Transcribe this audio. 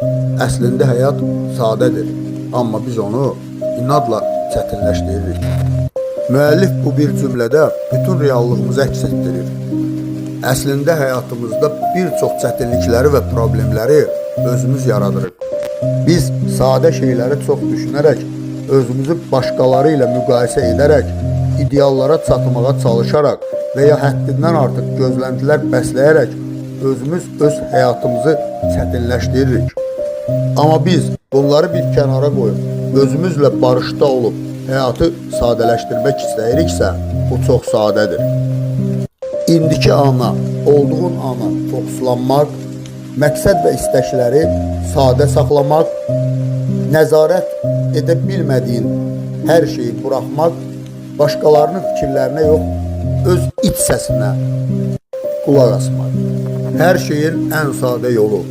Əslində həyat sadədir, amma biz onu inadla çətinləşdiririk. Müəllif bu bir cümlədə bütün reallığımızı əks etdirir. Əslində həyatımızda bir çox çətinlikləri və problemləri özümüz yaradırıq. Biz sadə şeyləri çox düşünərək, özümüzü başqaları ilə müqayisə edərək, ideallara çatmağa çalışaraq və ya həddindən artıq gözləntilər bəsləyərək özümüz öz həyatımızı çətinləşdiririk. Amma biz bunları bir kənara qoyub, özümüzlə barışda olub, həyatı sadələşdirmək istəyiriksə, bu çox sadədir. İndiki ana, olduğun ana fokuslanmaq, məqsəd və istəkləri sadə saxlamaq, nəzarət edə bilmədiyin hər şeyi buraxmaq, başqalarının fikirlərinə yox, öz iç səsinə qulaq asmaq. Hər şeyin ən sadə yolu